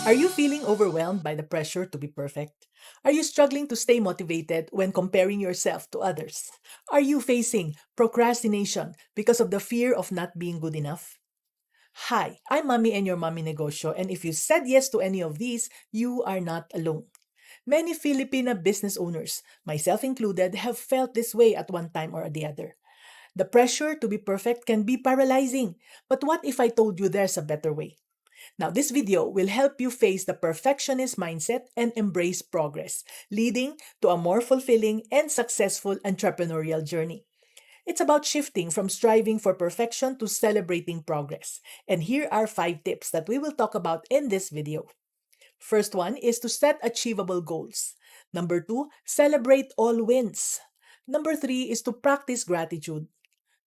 Are you feeling overwhelmed by the pressure to be perfect? Are you struggling to stay motivated when comparing yourself to others? Are you facing procrastination because of the fear of not being good enough? Hi, I'm Mommy and your Mommy Negosyo, and if you said yes to any of these, you are not alone. Many Filipina business owners, myself included, have felt this way at one time or the other. The pressure to be perfect can be paralyzing, but what if I told you there's a better way? Now, this video will help you face the perfectionist mindset and embrace progress, leading to a more fulfilling and successful entrepreneurial journey. It's about shifting from striving for perfection to celebrating progress. And here are 5 tips that we will talk about in this video. First one is to set achievable goals. Number 2, celebrate all wins. Number 3 is to practice gratitude.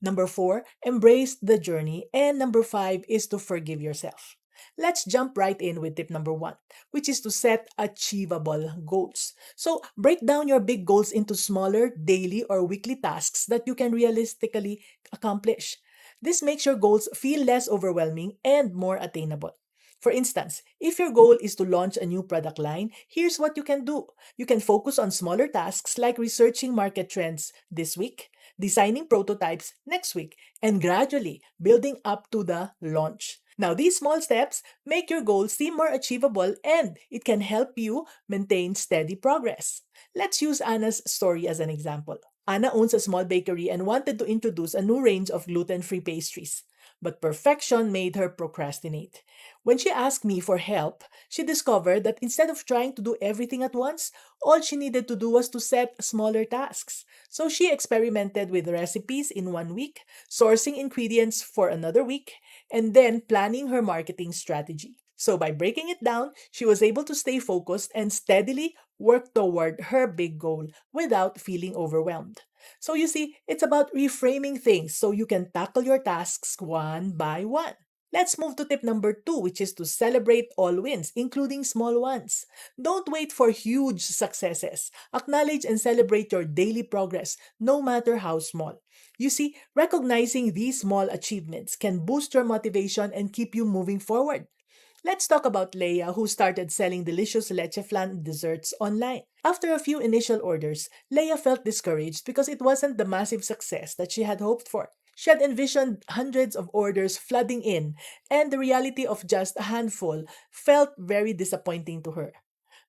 Number 4, embrace the journey. And number 5 is to forgive yourself. Let's jump right in with tip number 1, which is to set achievable goals. So, break down your big goals into smaller daily or weekly tasks that you can realistically accomplish. This makes your goals feel less overwhelming and more attainable. For instance, if your goal is to launch a new product line, here's what you can do. You can focus on smaller tasks like researching market trends this week, designing prototypes next week, and gradually building up to the launch. Now, these small steps make your goals seem more achievable and it can help you maintain steady progress. Let's use Anna's story as an example. Anna owns a small bakery and wanted to introduce a new range of gluten free pastries. But perfection made her procrastinate. When she asked me for help, she discovered that instead of trying to do everything at once, all she needed to do was to set smaller tasks. So she experimented with recipes in one week, sourcing ingredients for another week, and then planning her marketing strategy. So by breaking it down, she was able to stay focused and steadily work toward her big goal without feeling overwhelmed. So you see, it's about reframing things so you can tackle your tasks one by one. Let's move to tip number 2, which is to celebrate all wins, including small ones. Don't wait for huge successes. Acknowledge and celebrate your daily progress, no matter how small. You see, recognizing these small achievements can boost your motivation and keep you moving forward. Let's talk about Leia, who started selling delicious leche flan desserts online. After a few initial orders, Leia felt discouraged because it wasn't the massive success that she had hoped for. She had envisioned hundreds of orders flooding in, and the reality of just a handful felt very disappointing to her.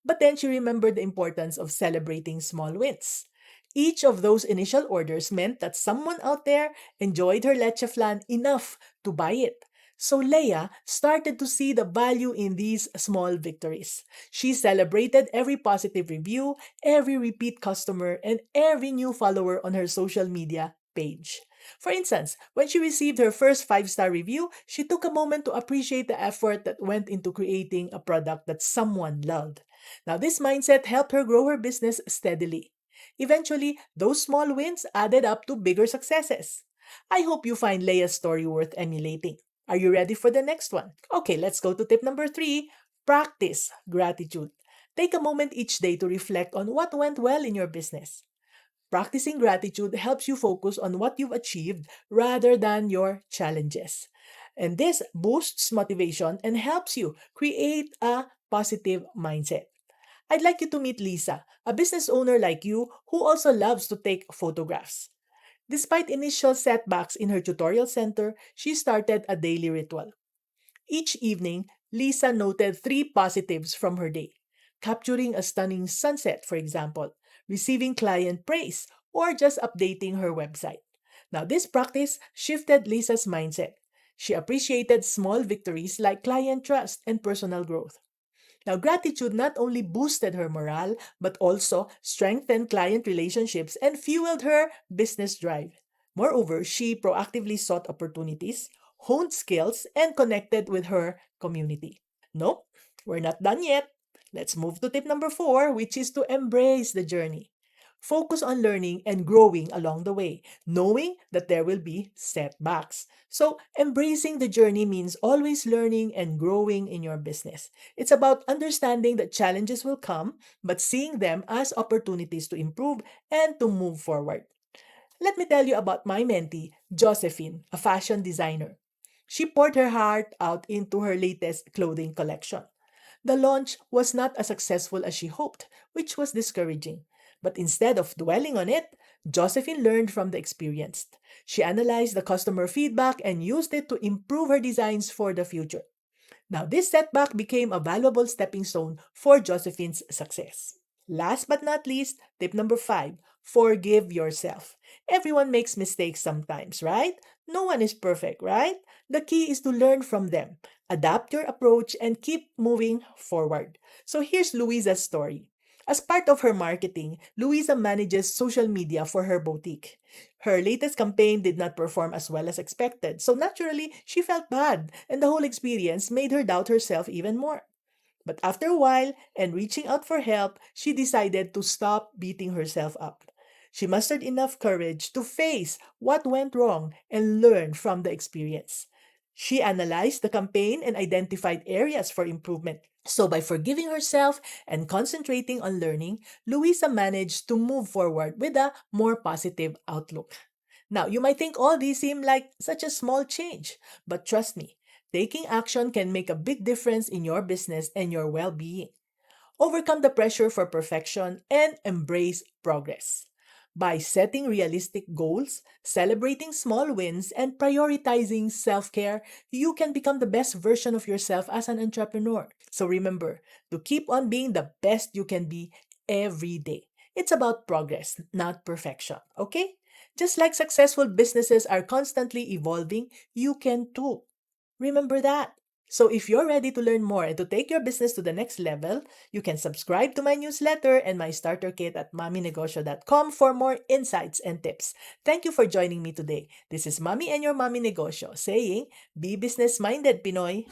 But then she remembered the importance of celebrating small wins. Each of those initial orders meant that someone out there enjoyed her leche flan enough to buy it. So Leia started to see the value in these small victories. She celebrated every positive review, every repeat customer, and every new follower on her social media page. For instance, when she received her first 5-star review, she took a moment to appreciate the effort that went into creating a product that someone loved. Now, this mindset helped her grow her business steadily. Eventually, those small wins added up to bigger successes. I hope you find Leia's story worth emulating. Are you ready for the next one? Okay, let's go to tip number 3, practice gratitude. Take a moment each day to reflect on what went well in your business. Practicing gratitude helps you focus on what you've achieved rather than your challenges. And this boosts motivation and helps you create a positive mindset. I'd like you to meet Lisa, a business owner like you who also loves to take photographs. Despite initial setbacks in her tutorial center, she started a daily ritual. Each evening, Lisa noted 3 positives from her day: capturing a stunning sunset, for example, receiving client praise, or just updating her website. Now, this practice shifted Lisa's mindset. She appreciated small victories like client trust and personal growth. Now, gratitude not only boosted her morale, but also strengthened client relationships and fueled her business drive. Moreover, she proactively sought opportunities, honed skills, and connected with her community. Nope, we're not done yet. Let's move to tip number 4, which is to embrace the journey. Focus on learning and growing along the way, knowing that there will be setbacks. So, embracing the journey means always learning and growing in your business. It's about understanding that challenges will come, but seeing them as opportunities to improve and to move forward. Let me tell you about my mentee, Josephine, a fashion designer. She poured her heart out into her latest clothing collection. The launch was not as successful as she hoped, which was discouraging. But instead of dwelling on it, Josephine learned from the experience. She analyzed the customer feedback and used it to improve her designs for the future. Now, this setback became a valuable stepping stone for Josephine's success. Last but not least, tip number 5, forgive yourself. Everyone makes mistakes sometimes, right? No one is perfect, right? The key is to learn from them, adapt your approach, and keep moving forward. So here's Louisa's story. As part of her marketing, Louisa manages social media for her boutique. Her latest campaign did not perform as well as expected, so naturally, she felt bad, and the whole experience made her doubt herself even more. But after a while, and reaching out for help, she decided to stop beating herself up. She mustered enough courage to face what went wrong and learn from the experience. She analyzed the campaign and identified areas for improvement. So, by forgiving herself and concentrating on learning, Louisa managed to move forward with a more positive outlook. Now, you might think all these seem like such a small change, but trust me, taking action can make a big difference in your business and your well being. Overcome the pressure for perfection, and embrace progress. By setting realistic goals, celebrating small wins, and prioritizing self care, you can become the best version of yourself as an entrepreneur. So remember to keep on being the best you can be every day. It's about progress, not perfection. Okay? Just like successful businesses are constantly evolving, you can too. Remember that. So if you're ready to learn more and to take your business to the next level, you can subscribe to my newsletter and my starter kit at mommynegosyo.com for more insights and tips. Thank you for joining me today. This is Mommy and your Mommy Negosyo saying, be business minded, Pinoy.